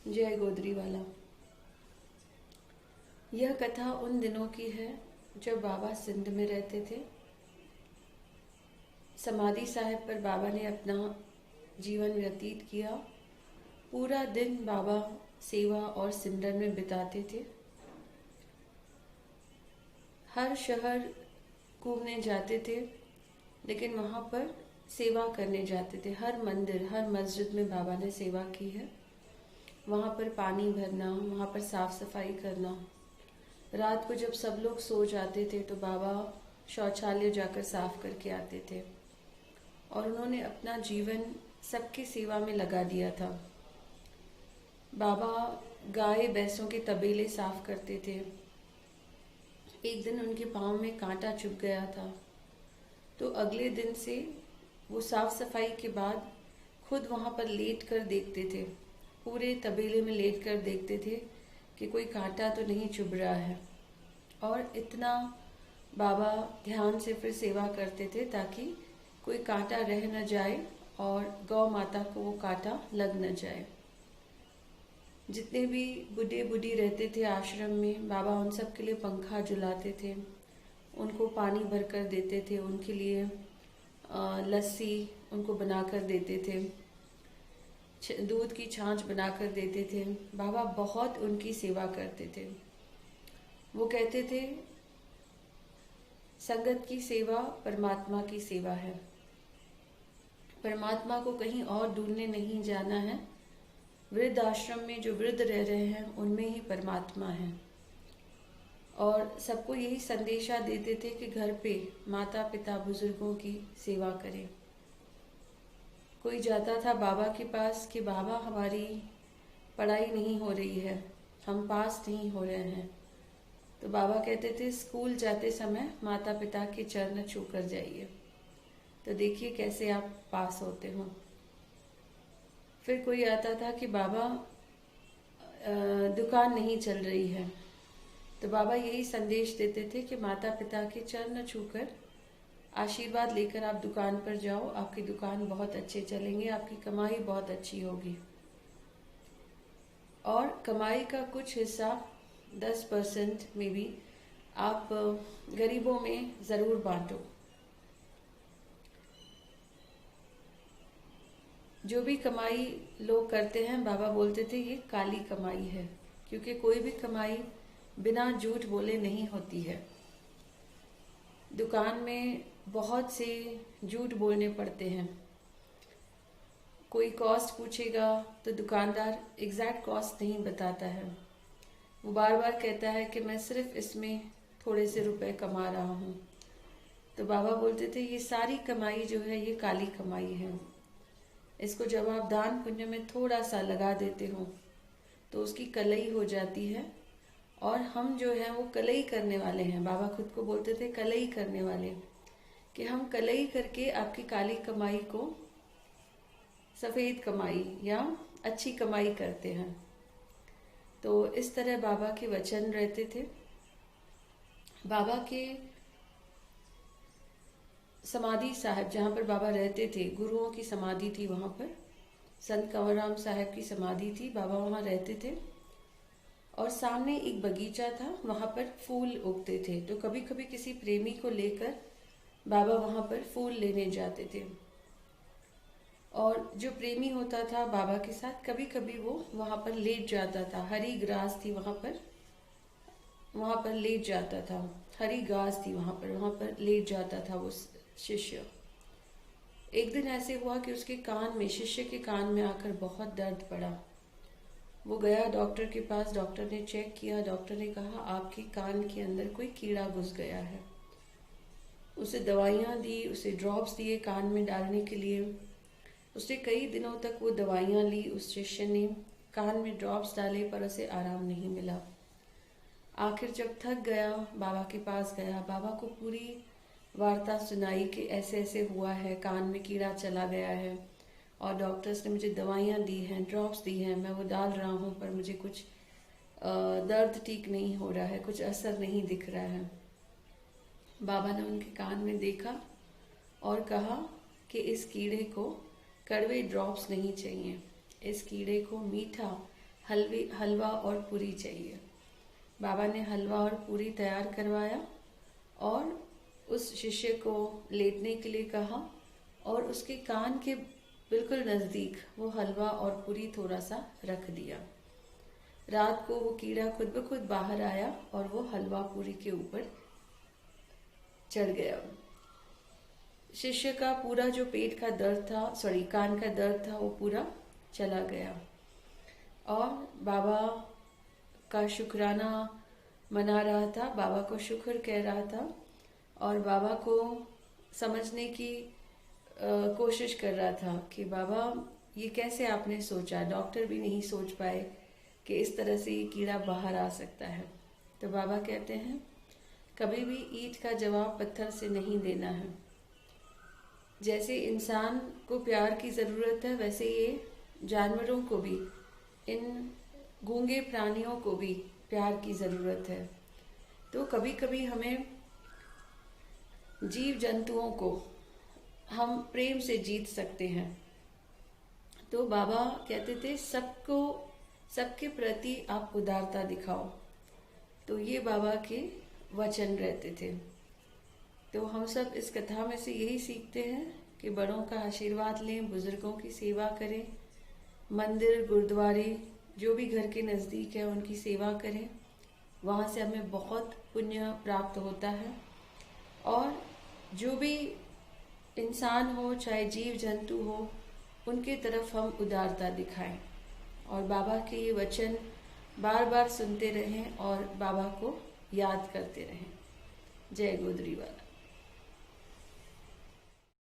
जय गोदरी वाला। यह कथा उन दिनों की है जब बाबा सिंध में रहते थे। समाधि साहिब पर बाबा ने अपना जीवन व्यतीत किया। पूरा दिन बाबा सेवा और सिमरन में बिताते थे। हर शहर घूमने जाते थे, लेकिन वहाँ पर सेवा करने जाते थे। हर मंदिर, हर मस्जिद में बाबा ने सेवा की है। वहाँ पर पानी भरना, वहाँ पर साफ सफाई करना। रात को जब सब लोग सो जाते थे तो बाबा शौचालय जाकर साफ करके आते थे, और उन्होंने अपना जीवन सबकी सेवा में लगा दिया था। बाबा गाय भैंसों के तबेले साफ करते थे। एक दिन उनके पाँव में कांटा चुभ गया था, तो अगले दिन से वो साफ सफाई के बाद खुद वहाँ पर लेट कर देखते थे। पूरे तबेले में लेट कर देखते थे कि कोई कांटा तो नहीं चुभ रहा है, और इतना बाबा ध्यान से फिर सेवा करते थे ताकि कोई कांटा रह न जाए और गौ माता को वो कांटा लग न जाए। जितने भी बूढ़े बूढ़ी रहते थे आश्रम में, बाबा उन सब के लिए पंखा झुलाते थे, उनको पानी भर कर देते थे, उनके लिए लस्सी उनको बना कर देते थे, दूध की छाछ बना कर देते थे। बाबा बहुत उनकी सेवा करते थे। वो कहते थे, संगत की सेवा परमात्मा की सेवा है। परमात्मा को कहीं और ढूंढने नहीं जाना है। वृद्ध आश्रम में जो वृद्ध रह रहे हैं उनमें ही परमात्मा है। और सबको यही संदेशा देते थे कि घर पे माता पिता बुजुर्गों की सेवा करें। कोई जाता था बाबा के पास कि बाबा हमारी पढ़ाई नहीं हो रही है, हम पास नहीं हो रहे हैं, तो बाबा कहते थे स्कूल जाते समय माता पिता के चरण छू कर जाइए, तो देखिए कैसे आप पास होते हो। फिर कोई आता था कि बाबा दुकान नहीं चल रही है, तो बाबा यही संदेश देते थे कि माता पिता के चरण छूकर आशीर्वाद लेकर आप दुकान पर जाओ, आपकी दुकान बहुत अच्छे चलेंगे, आपकी कमाई बहुत अच्छी होगी, और कमाई का कुछ हिस्सा 10% में भी आप गरीबों में ज़रूर बांटो। जो भी कमाई लोग करते हैं, बाबा बोलते थे ये काली कमाई है, क्योंकि कोई भी कमाई बिना झूठ बोले नहीं होती है। दुकान में बहुत से झूठ बोलने पड़ते हैं। कोई कॉस्ट पूछेगा तो दुकानदार एग्जैक्ट कॉस्ट नहीं बताता है। वो बार बार कहता है कि मैं सिर्फ इसमें थोड़े से रुपए कमा रहा हूँ। तो बाबा बोलते थे ये सारी कमाई जो है ये काली कमाई है। इसको जब आप दान पुण्य में थोड़ा सा लगा देते हो तो उसकी कलई हो जाती है, और हम जो है वो कलई करने वाले हैं। बाबा खुद को बोलते थे कलई करने वाले, कि हम कलई करके आपकी काली कमाई को सफ़ेद कमाई या अच्छी कमाई करते हैं। तो इस तरह बाबा के वचन रहते थे। बाबा के समाधि साहिब जहाँ पर बाबा रहते थे, गुरुओं की समाधि थी वहाँ पर, संत कंवरराम साहब की समाधि थी। बाबा वहाँ रहते थे और सामने एक बगीचा था, वहाँ पर फूल उगते थे। तो कभी कभी किसी प्रेमी को लेकर बाबा वहाँ पर फूल लेने जाते थे, और जो प्रेमी होता था बाबा के साथ कभी कभी वो वहाँ पर लेट जाता था। हरी ग्रास थी वहाँ पर लेट जाता था। हरी घास थी वहाँ पर लेट जाता था वो शिष्य। एक दिन ऐसे हुआ कि उसके कान में, शिष्य के कान में आकर बहुत दर्द पड़ा। वो गया डॉक्टर के पास, डॉक्टर ने चेक किया, डॉक्टर ने कहा आपके कान के अंदर कोई कीड़ा घुस गया है। उसे दवाइयाँ दी, उसे ड्रॉप्स दिए कान में डालने के लिए। उसने कई दिनों तक वो दवाइयाँ ली, उस शिष्य ने कान में ड्रॉप्स डाले, पर उसे आराम नहीं मिला। आखिर जब थक गया, बाबा के पास गया, बाबा को पूरी वार्ता सुनाई कि ऐसे ऐसे हुआ है, कान में कीड़ा चला गया है, और डॉक्टर्स ने मुझे दवाइयाँ दी हैं, ड्रॉप्स दी हैं, मैं वो डाल रहा हूँ, पर मुझे कुछ दर्द ठीक नहीं हो रहा है, कुछ असर नहीं दिख रहा है। बाबा ने उनके कान में देखा और कहा कि इस कीड़े को कड़वे ड्रॉप्स नहीं चाहिए, इस कीड़े को मीठा हलवा और पूरी चाहिए। बाबा ने हलवा और पूरी तैयार करवाया और उस शिष्य को लेटने के लिए कहा और उसके कान के बिल्कुल नज़दीक वो हलवा और पूरी थोड़ा सा रख दिया। रात को वो कीड़ा खुद ब खुद बाहर आया और वो हलवा पूरी के ऊपर चढ़ गया। शिष्य का पूरा जो पेट का दर्द था, कान का दर्द था, वो पूरा चला गया और बाबा का शुक्राना मना रहा था, बाबा को शुक्र कह रहा था और बाबा को समझने की कोशिश कर रहा था कि बाबा ये कैसे आपने सोचा, डॉक्टर भी नहीं सोच पाए कि इस तरह से ये कीड़ा बाहर आ सकता है। तो बाबा कहते हैं कभी भी ईंट का जवाब पत्थर से नहीं देना है। जैसे इंसान को प्यार की ज़रूरत है, वैसे ये जानवरों को भी, इन गूंगे प्राणियों को भी प्यार की ज़रूरत है। तो कभी कभी हमें जीव जंतुओं को हम प्रेम से जीत सकते हैं। तो बाबा कहते थे सबके प्रति आप उदारता दिखाओ। तो ये बाबा के वचन रहते थे। तो हम सब इस कथा में से यही सीखते हैं कि बड़ों का आशीर्वाद लें, बुजुर्गों की सेवा करें, मंदिर गुरुद्वारे जो भी घर के नज़दीक है उनकी सेवा करें, वहाँ से हमें बहुत पुण्य प्राप्त होता है। और जो भी इंसान हो, चाहे जीव जंतु हो, उनके तरफ हम उदारता दिखाएं और बाबा के ये वचन बार बार सुनते रहें और बाबा को याद करते रहें। जय गोदरी वाला।